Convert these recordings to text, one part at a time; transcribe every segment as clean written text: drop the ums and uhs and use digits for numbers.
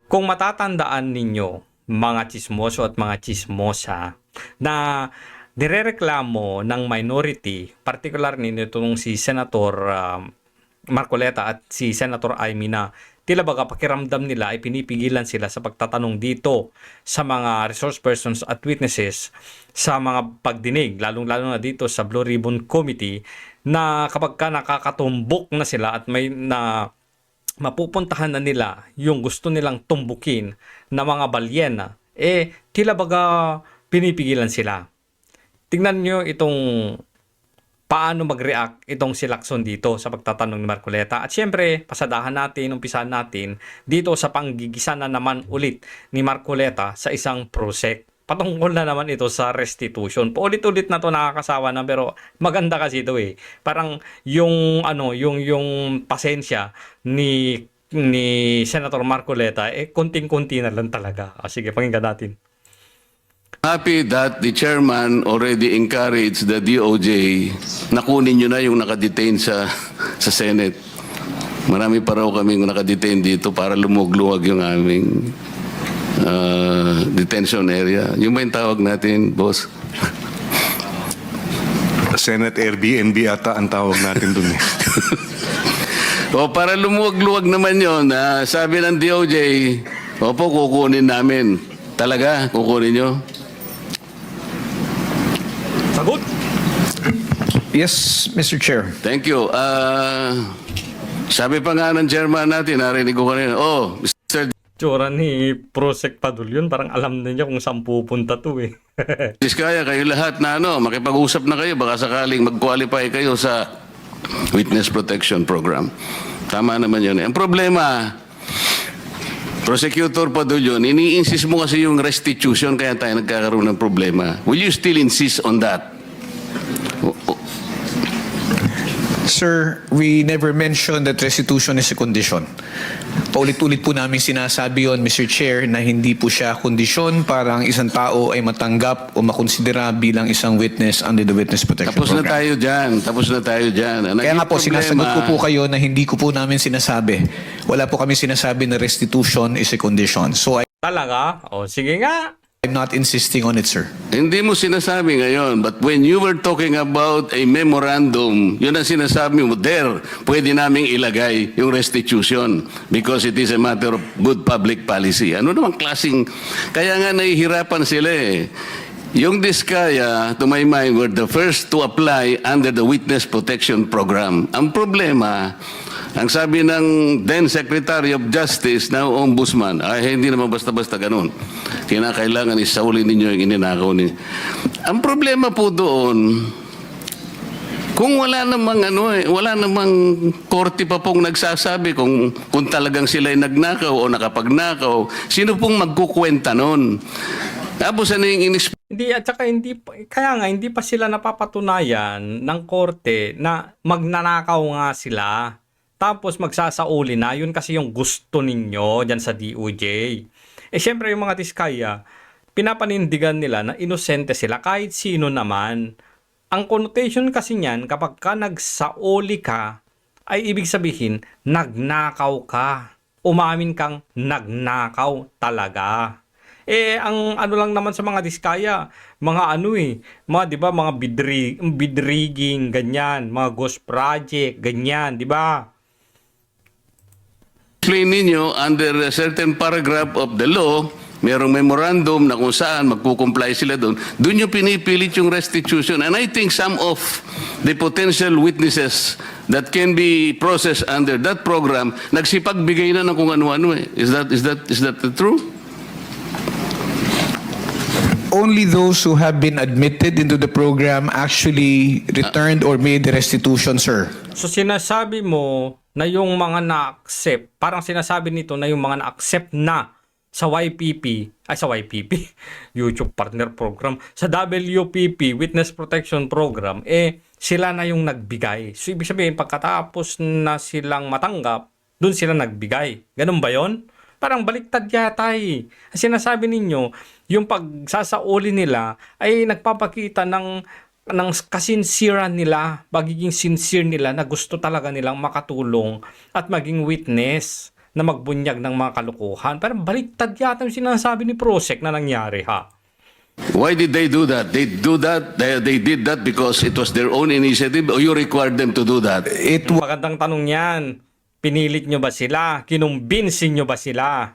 Kung matatandaan ninyo, mga tsismoso at mga tsismosa, na nirereklamo ng minority, particular nitong si Senator Marcoleta at si Senator Amy na tila baga pakiramdam nila ay pinipigilan sila sa pagtatanong dito sa mga resource persons at witnesses sa mga pagdinig, lalong-lalo na dito sa Blue Ribbon Committee, na kapag ka nakakatumbok na sila at may na mapupuntahan na nila yung gusto nilang tumbukin na mga balyena, tila baga pinipigilan sila. Tingnan nyo itong paano mag-react itong si Lacson dito sa pagtatanong ni Marcoleta. At syempre, pasadahan natin, umpisahan natin dito sa panggigisa na naman ulit ni Marcoleta sa isang prosek. Patungkol na naman ito sa restitution. Paulit-ulit na to, nakakasawa na, pero maganda kasi ito eh. Parang yung yung pasensya ni Senator Marcoleta konting-konti na lang talaga. Sige, pakinggan natin. Happy that the chairman already encouraged the DOJ na kunin nyo na yung nakadetain sa Senate. Marami pa raw kaming nakadetain dito para lumugluwag yung aming detention area. Yung ba yung tawag natin, boss? Senate Airbnb ata ang tawag natin dun eh. O para lumuwag-luwag naman yun, sabi ng DOJ, opo, kukunin namin. Talaga, kukunin nyo? Sagot! Yes, Mr. Chair. Thank you. Sabi pa nga ng chairman natin, narinig ko kanina, Mr. Tsura ni Prosek Padul yun, parang alam na niya kung saan pupunta to eh. Diskaya, kayo lahat na makipag-usap na kayo, baka sakaling mag-qualify kayo sa Witness Protection Program. Tama naman yun. Ang problema, Prosecutor Padul yun, ini-insist mo kasi yung restitution, kaya tayo nagkakaroon ng problema. Will you still insist on that? Sir, we never mentioned that restitution is a condition. Paulit-ulit po namin sinasabi yon, Mr. Chair, na hindi po siya kondisyon para ang isang tao ay matanggap o makonsidera bilang isang witness under the Witness Protection Tapos na Program. tayo dyan. Tapos na tayo dyan. Kaya nga po, sinasagot ko po kayo na hindi ko po namin sinasabi. Wala po kami sinasabi na restitution is a condition. So Talaga? O sige nga. I'm not insisting on it, sir. Hindi mo sinasabi ngayon, but when you were talking about a memorandum, yun ang sinasabi mo, there, pwede naming ilagay yung restitution because it is a matter of good public policy. Ano namang klaseng, kaya nga nahihirapan sila eh. Yung Diskaya, to my mind, were the first to apply under the Witness Protection Program. Ang problema, ang sabi ng then Secretary of Justice, now Ombudsman, hindi naman basta-basta ganun. Kinakailangan isaulin ninyo yung ininakaw niyo. Ang problema po doon, kung wala namang wala namang korte pa pong nagsasabi kung talagang sila ay nagnakaw o nakapagnakaw, sino pong magkukwenta noon? Tapos ano yung Hindi, at saka kaya nga hindi pa sila napapatunayan ng korte na magnanakaw nga sila. Tapos magsasauli na, yun kasi yung gusto ninyo dyan sa DOJ. Syempre yung mga Diskaya, pinapanindigan nila na inosente sila kahit sino naman. Ang connotation kasi niyan, kapag ka nagsauli ka, ay ibig sabihin, nagnakaw ka. Umamin kang nagnakaw talaga. Ang lang naman sa mga Diskaya, mga mga 'di ba, mga bidrigging ganyan, mga ghost project ganyan, 'di ba? explain ninyo under a certain paragraph of the law, merong memorandum na kung saan magkukomply sila doon, doon yung pinipilit yung restitution. And I think some of the potential witnesses that can be processed under that program, nagsipagbigay na ng kung ano-ano eh. Is that true? Only those who have been admitted into the program actually returned or made the restitution, sir. So sinasabi mo na yung mga na-accept, parang sinasabi nito na yung mga na-accept na sa YPP, YouTube Partner Program, sa WPP, Witness Protection Program, sila na yung nagbigay. So ibig sabihin, pagkatapos na silang matanggap, dun sila nagbigay. Ganun ba yon? Parang baliktad yata eh. Ang sinasabi ninyo, yung pagsasauli nila ay nagpapakita ng kasinsiran nila, pagiging sincere nila na gusto talaga nilang makatulong at maging witness na magbunyag ng mga kalukuhan. Parang baliktad yata yung sinasabi ni Prosek na nangyari, ha? Why did they do that? They did that because it was their own initiative or you required them to do that? Magandang tanong yan. Pinilit nyo ba sila? Kinumbinsin nyo ba sila?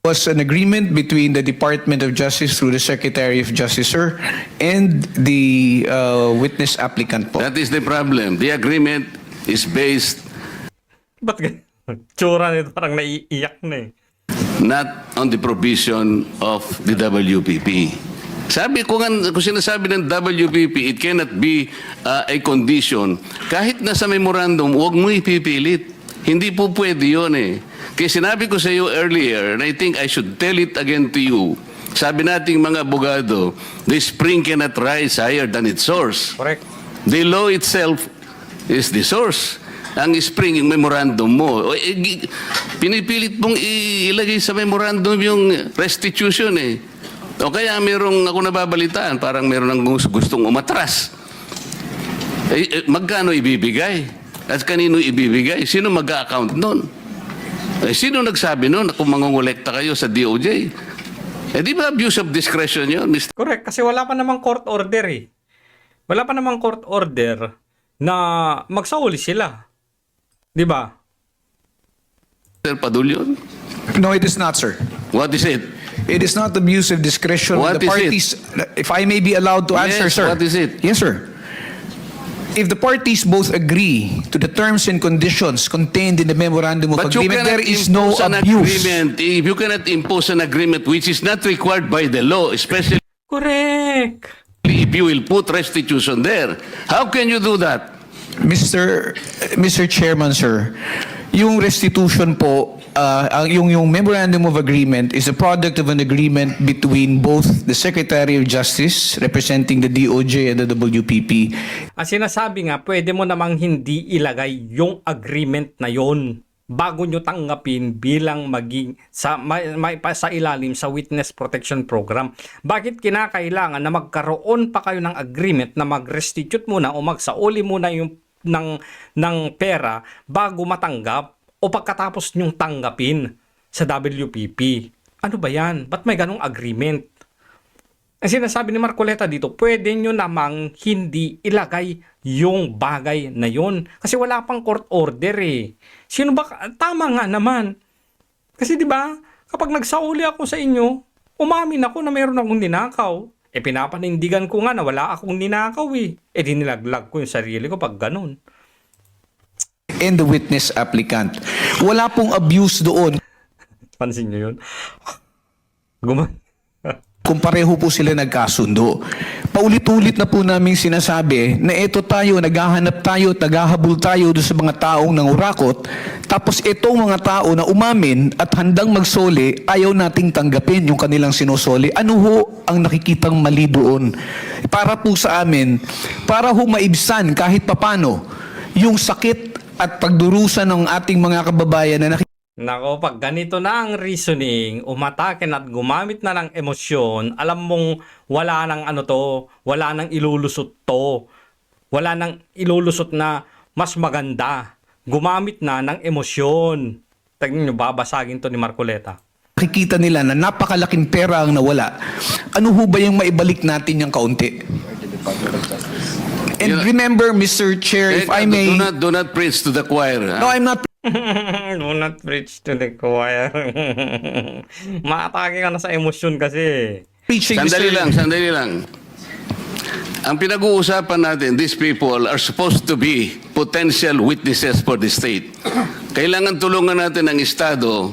Was an agreement between the Department of Justice through the Secretary of Justice, sir, and the witness applicant po. That is the problem. The agreement is based Ba't ganyan? Tsura nito parang naiiyak na eh. not on the provision of the WPP. Sabi ko nga, kung sinasabi ng WPP, it cannot be a condition. Kahit nasa memorandum, huwag mo ipipilit. Hindi po pwede yun eh. Kaya sinabi ko sa iyo earlier, and I think I should tell it again to you, sabi nating mga abogado, the spring cannot rise higher than its source. Correct. The law itself is the source. Ang spring, yung memorandum mo. Pinipilit mong ilagay sa memorandum yung restitution eh. O kaya merong ako nababalitaan, parang meron ng gustong umatras. Magkano ibibigay? At kanino ibibigay? Sino mag-account nun? Sino nagsabi nun kung mangungulekta kayo sa DOJ? Di ba abuse of discretion yun, Mr. Correct. Kasi wala pa namang court order eh. Wala pa namang court order na magsauli sila. Di ba? Padulyon? No, it is not, sir. What is it? It is not abuse of discretion What of the is it? parties. If I may be allowed to answer, Yes, sir. what is it? Yes, sir. If the parties both agree to the terms and conditions contained in the memorandum of But you agreement, cannot there is no impose an abuse. agreement. If you cannot impose an agreement which is not required by the law, especially Correct. if you will put restitution there. How can you do that? Mr. Chairman, sir, yung restitution po, yung memorandum of agreement is a product of an agreement between both the Secretary of Justice representing the DOJ and the WPP. Ang sinasabi nga, pwede mo namang hindi ilagay yung agreement na yon bago nyo tanggapin bilang maging sa ilalim sa Witness Protection Program. Bakit kinakailangan na magkaroon pa kayo ng agreement na mag-restitute muna o magsauli muna yung ng pera bago matanggap o pagkatapos nyong tanggapin sa WPP? Ano ba yan? Ba't may ganong agreement? Ang sinasabi ni Marcoleta dito, pwede nyo namang hindi ilagay yung bagay na yon kasi wala pang court order eh. Sino ba? Tama nga naman. Kasi di ba kapag nagsauli ako sa inyo, umamin ako na mayroon akong ninakaw. Pinapanindigan ko nga na wala akong ninakaw eh. Di nilaglag ko yung sarili ko pag ganun. And the witness applicant. Wala pong abuse doon Pansin nyo yun? kung pareho po sila nagkasundo. Paulit-ulit na po namin sinasabi na ito tayo, naghahanap tayo, tagahabol tayo doon sa mga taong nangurakot, tapos itong mga tao na umamin at handang magsoli, ayaw nating tanggapin yung kanilang sinusoli. Ano ho ang nakikitang mali doon? Para po sa amin, para ho maibsan kahit papano yung sakit at pagdurusa ng ating mga kababayan na Nako, pag ganito na ang reasoning, umatakin at gumamit na ng emosyon, alam mong wala nang ano to, wala nang ilulusot to, wala nang ilulusot na mas maganda. Gumamit na ng emosyon. Tingnan nyo, babasagin to ni Marcoleta. nakikita nila na napakalaking pera ang nawala. Ano ho ba yung maibalik natin yung kaunti? And remember, Mr. Chair, if I may... Do not preach to the choir. No, I'm not Do not preach to the choir. Maatake ka na sa emosyon kasi. preaching, Sandali lang. Ang pinag-uusapan natin, these people are supposed to be potential witnesses for the state. Kailangan tulungan natin ang Estado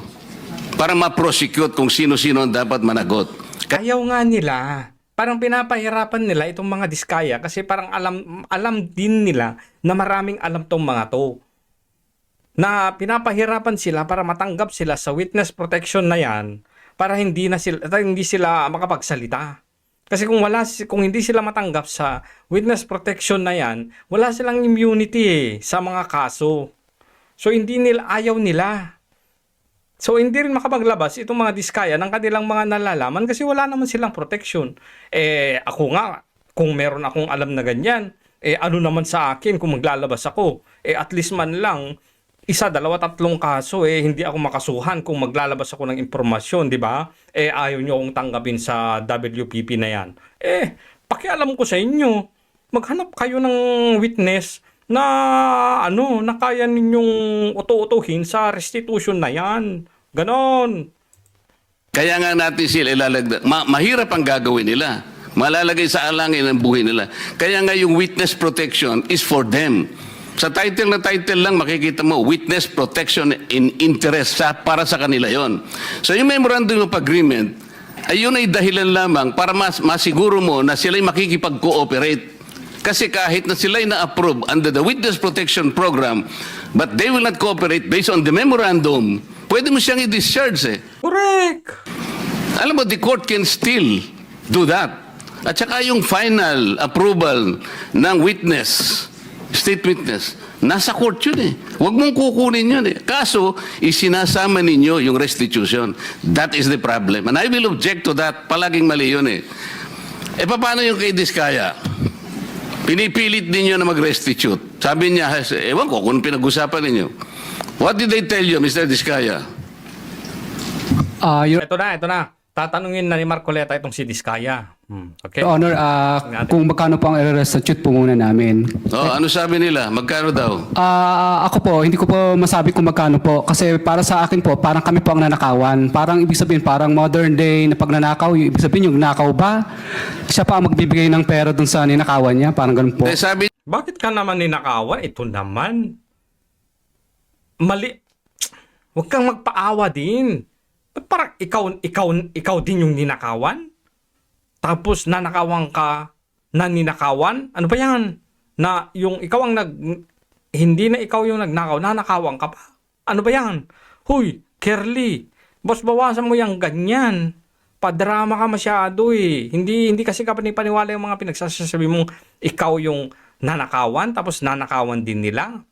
para ma-prosecute kung sino-sino ang dapat managot. Ayaw nga nila. Parang pinapahirapan nila itong mga diskaya kasi parang alam din nila na maraming alam tong mga to. Na pinapahirapan sila para matanggap sila sa witness protection na yan para hindi sila makapagsalita. Kasi kung hindi sila matanggap sa witness protection na yan, wala silang immunity sa mga kaso. So ayaw nila. So hindi rin makapaglabas itong mga diskaya ng kanilang mga nalalaman kasi wala naman silang protection. Ako nga, kung meron akong alam na ganyan, ano naman sa akin kung maglalabas ako? At least man lang, isa, dalawa, tatlong kaso hindi ako makasuhan kung maglalabas ako ng impormasyon, di ba? Ayaw nyo akong tanggapin sa WPP na yan. Pakialam ko sa inyo, maghanap kayo ng witness na na kaya ninyong uto-utuhin sa restitution na yan. Ganon. Kaya nga natin sila ilalagdag. Mahirap ang gagawin nila. Malalagay sa alangin ang buhay nila. Kaya nga yung witness protection is for them. Sa title na title lang makikita mo, witness protection in interest para sa kanila yon. So yung memorandum of agreement, ayun ay dahilan lamang para masiguro mo na sila'y makikipag-cooperate. Kasi kahit na sila'y na-approve under the witness protection program, but they will not cooperate based on the memorandum, pwede mo siyang i-discharge Correct. Alam mo, the court can still do that. At saka yung final approval ng witness, state witness, nasa court yun Huwag mong kukunin yun Kaso, isinasama ninyo yung restitution. That is the problem. And I will object to that. Palaging mali yun paano yung kay Diskaya? Pinipilit ninyo na mag-restitute. Sabi niya, ewan ko kung pinag-usapan ninyo. What did they tell you, Mr. Diskaya? Ito na. Tatanungin na ni Marcoleta itong si Diskaya. Okay? Your Honor, kung magkano po ang i-restitute po muna namin. Ano sabi nila? Magkano daw? Ako po, hindi ko po masabi kung magkano po. Kasi para sa akin po, parang kami po ang nanakawan. Parang ibig sabihin, parang modern day na pagnanakaw. Ibig sabihin yung nakaw ba? Siya pa ang magbibigay ng pera dun sa ninakawan niya. Parang ganun po. Sabi Bakit ka naman ninakawan? Ito naman. Mali. Huwag kang magpaawa din. Ba't parang ikaw din yung ninakawan? Tapos nanakawan ka na ninakawan? Ano ba yan? Na yung ikaw ang hindi na ikaw yung nagnakaw, nanakawan ka pa? Ano ba yan? Huy, Kerly, boss, bawasan mo yung ganyan. Padrama ka masyado Hindi kasi ka panipaniwala yung mga pinagsasabi mong ikaw yung nanakawan, tapos nanakawan din nila.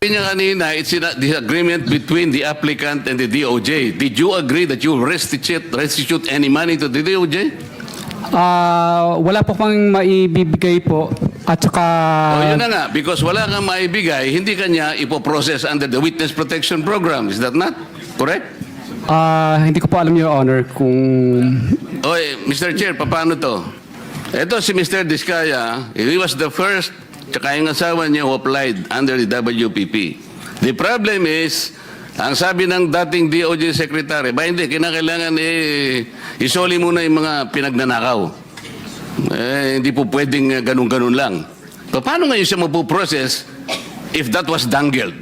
niya kanina, it's the agreement between the applicant and the DOJ. Did you agree that you will restitute any money to the DOJ? Wala po pang maibibigay po. At saka... Yun na nga, because wala kang maibigay, hindi kanya ipoprocess under the Witness Protection Program. Is that not correct? hindi ko po alam, Your Honor, kung... Mr. Chair, paano to? Ito si Mr. Diskaya, he was the first, tsaka yung asawa niya who applied under the WPP. The problem is, ang sabi ng dating DOJ Secretary, hindi, kinakailangan isoli muna yung mga pinagnanakaw. Hindi po pwedeng ganun-ganun lang. So, paano ngayon siya mapuprocess if that was dangled?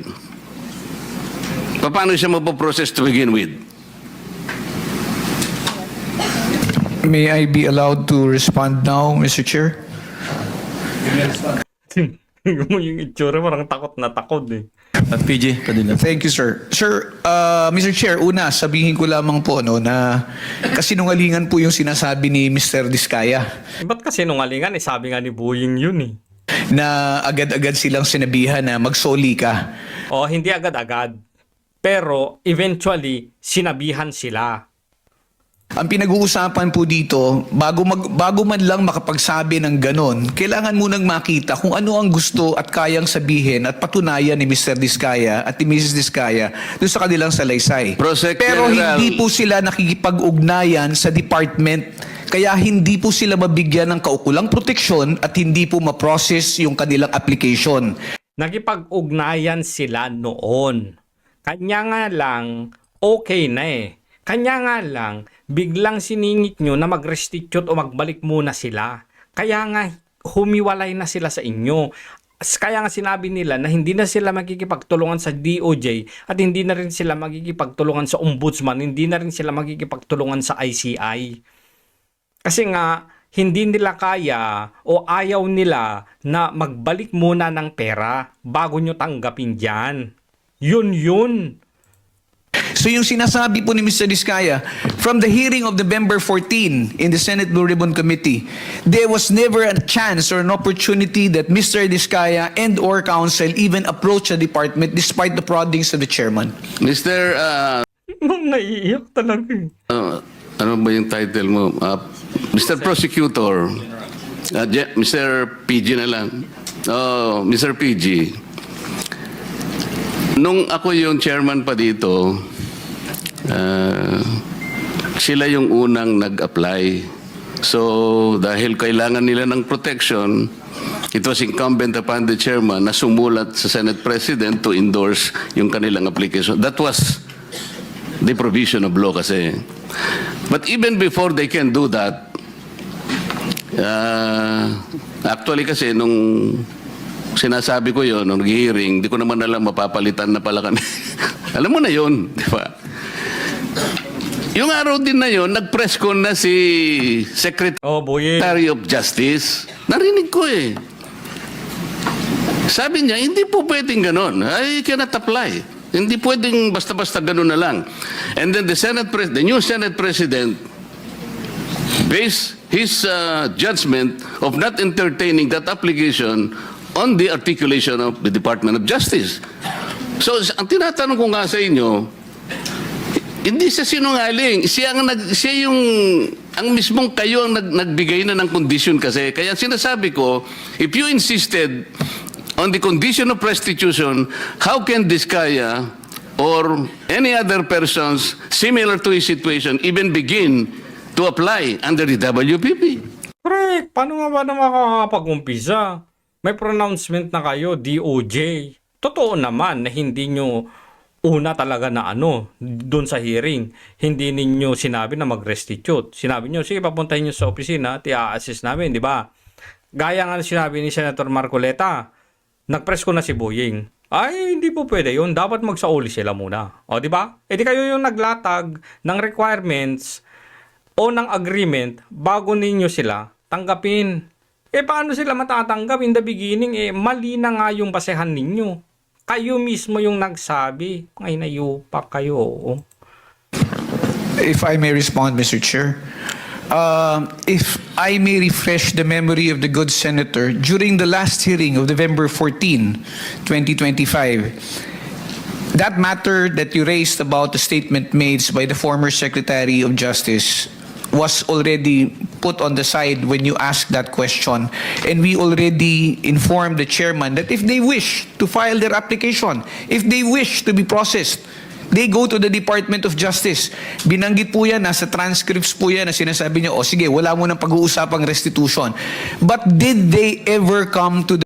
Paano siya mapuprocess to begin with? May I be allowed to respond now, Mr. Chair? Tingnan mo yung itsura, parang takot na takot PG, kanila. Thank you, sir. Sir, Mr. Chair, una, sabihin ko lamang po na kasinungalingan po yung sinasabi ni Mr. Diskaya Ba't kasi nungalingan? Sabi nga ni Boying yun na agad-agad silang sinabihan na magsoli ka. Hindi agad-agad. Pero eventually, sinabihan sila. Ang pinag-uusapan po dito, bago man lang makapagsabi ng ganon, kailangan munang makita kung ano ang gusto at kayang sabihin at patunayan ni Mr. Diskaya at ni Mrs. Diskaya doon sa kanilang salaysay. Pero hindi po sila nakikipag-ugnayan sa department, kaya hindi po sila mabigyan ng kaukulang proteksyon at hindi po ma-process yung kanilang application. Nakipag-ugnayan sila noon. Kanya nga lang, okay na Kanya nga lang, biglang siningit nyo na mag-restitute o magbalik muna sila. Kaya nga, humiwalay na sila sa inyo. Kaya nga sinabi nila na hindi na sila magkikipagtulungan sa DOJ at hindi na rin sila magkikipagtulungan sa Ombudsman, hindi na rin sila magkikipagtulungan sa ICI. Kasi nga, hindi nila kaya o ayaw nila na magbalik muna ng pera bago nyo tanggapin dyan. Yun. So yung sinasabi po ni Mr. Diskaya, from the hearing of November 14 in the Senate Blue Ribbon Committee, there was never a chance or an opportunity that Mr. Diskaya and or counsel even approach the department despite the proddings of the chairman. Mr. Naiiyak talaga Ano ba yung title mo? Mr. Prosecutor, Mr. PG na lang. Mr. PG, nung ako yung chairman pa dito, sila yung unang nag-apply. So, dahil kailangan nila ng protection, it was incumbent upon the chairman na sumulat sa Senate President to endorse yung kanilang application. That was the provision of law kasi. But even before they can do that, actually kasi nung sinasabi ko yon nung hearing, di ko naman alam mapapalitan na pala kami. Alam mo na yon, di ba? Yung araw din na yon, nag-press con na si Secretary Oh, Boying. of Justice. Narinig ko eh. Sabi niya, hindi po pwedeng ganon. I cannot apply. Hindi pwedeng basta-basta ganon na lang. And then the new Senate President based his judgment of not entertaining that application on the articulation of the Department of Justice. So, ang tinatanong ko nga sa inyo, hindi siya sinungaling. Siya yung, ang mismong kayo ang nagbigay na ng condition kasi. Kaya sinasabi ko, if you insisted on the condition of restitution, how can Diskaya or any other persons similar to his situation even begin to apply under the WPP? Correct. Paano nga ba na makakapag-umpisa? May pronouncement na kayo, DOJ. Totoo naman na hindi nyo una talaga na doon sa hearing, hindi ninyo sinabi na mag-restitute. Sinabi nyo, sige, papuntahin nyo sa opisina at i-assist namin, di ba? Gaya nga sinabi ni Senator Marcoleta, nag-press ko na si Boying. Ay, hindi po pwede yun. Dapat magsauli sila muna. O, di ba? E di kayo yung naglatag ng requirements o ng agreement bago ninyo sila tanggapin. Eh, paano sila matatanggap in the beginning? Eh, mali na nga yung basehan ninyo. Kayo mismo yung nagsabi. Ay, nayupa kayo. If I may respond, Mr. Chair. If I may refresh the memory of the good senator, during the last hearing of November 14, 2025, that matter that you raised about the statement made by the former Secretary of Justice was already put on the side when you asked that question. And we already informed the chairman that if they wish to file their application, if they wish to be processed, they go to the Department of Justice. Binanggit po yan, nasa transcripts po yan na sinasabi niya, o sige, wala mo nang pag-uusapang restitution. But did they ever come to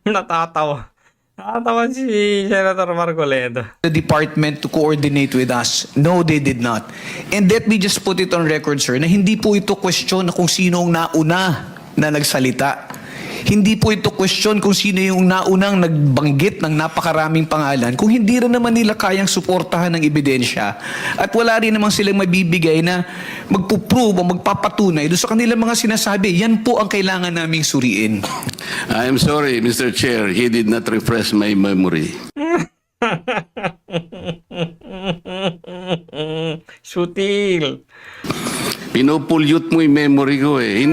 Natatawa. Natatawa si Senator Marcoleta. the department to coordinate with us? No, they did not. And let me just put it on record, sir, na hindi po ito question na kung sino ang nauna na nagsalita. Hindi po ito question kung sino yung naunang nagbanggit ng napakaraming pangalan kung hindi rin naman nila kayang suportahan ng ebidensya at wala rin naman silang mabibigay na magpuprove o magpapatunay doon sa kanilang mga sinasabi. Yan po ang kailangan naming suriin. I am sorry, Mr. Chair, he did not refresh my memory. Sutil. Pinupulyot mo yung memory ko eh.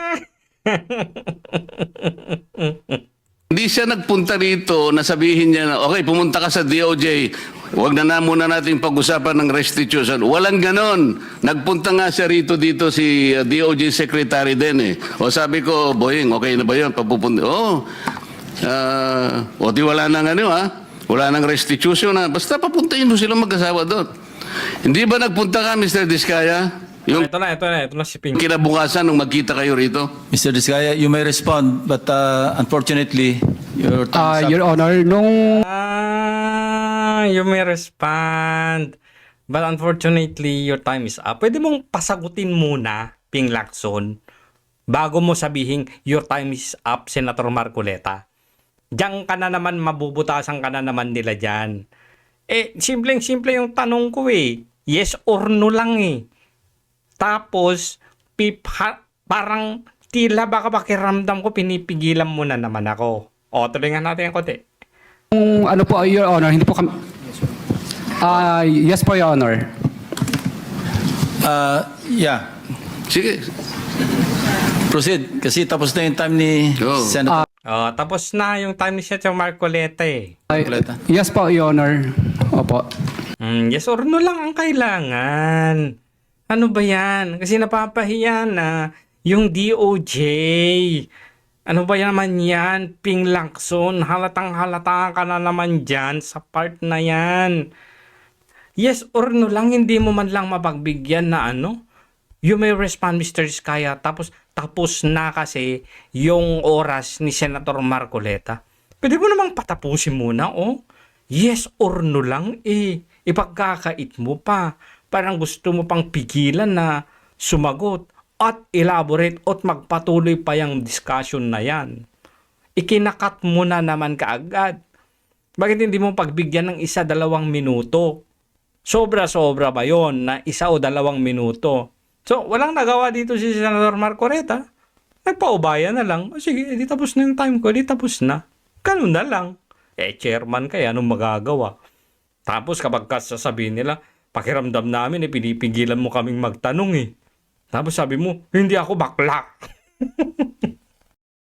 Hindi siya nagpunta rito na sabihin niya na, okay, pumunta ka sa DOJ, huwag na muna natin pag-usapan ng restitution. Walang ganon. Nagpunta nga siya dito si DOJ Secretary din eh. O sabi ko, Boying, okay na ba yun? Papupunta. O di wala nang wala nang restitution na. Basta papuntahin mo sila mag-asawa doon. Hindi ba nagpunta ka, Mr. Diskaya? Yung Ito na si Pink. kinabukasan nung magkita kayo rito? Mr. Diskaya, you may respond, but unfortunately, your time is up. Your Honor, nung You may respond. But unfortunately, your time is up. Pwede mong pasagutin muna, Ping Lacson, bago mo sabihin, your time is up, Senator Marcoleta. Diyan ka na naman, mabubutasan ka na naman nila dyan. Eh, simpleng-simple yung tanong ko eh. Yes or no lang eh. Tapos, parang tila baka pakiramdam ko, pinipigilan mo na naman ako. O, tuloy nga natin ang konti. ano po, Your Honor, hindi po kami... yes po, Your Honor. Yeah, Sige. proceed. Kasi tapos na yung time ni Go. Senator Tapos na yung time ni Senator Marcoleta eh. Marcoleta. Yes po, Your Honor. Opo. Yes or no lang ang kailangan. Ano ba yan? Kasi napapahiya na yung DOJ. Ano ba naman yan, Ping Lacson? Halatang halata ka na naman dyan sa part na yan. Yes or no lang, hindi mo man lang mapagbigyan na ano? You may respond, Mr. Iskaya. Tapos na kasi yung oras ni Senator Marcoleta. Pwede mo namang patapusin muna, oh. Yes or no lang, ipagkakait mo pa. Parang gusto mo pang pigilan na sumagot at elaborate at magpatuloy pa yung discussion na yan. Ikinakat mo na naman kaagad. Bakit hindi mo pagbigyan ng 1-2 minuto? Sobra-sobra ba yon na 1 o 2 minuto? So, walang nagawa dito si Senator Marcoleta. Nagpaubaya na lang. O sige, di tapos na yung time ko, di tapos na. Ganun na lang. Chairman kaya, anong magagawa? Tapos kapag sasabihin nila, pakiramdam namin, pinipigilan mo kaming magtanong eh. Tapos sabi mo, hindi ako bakla.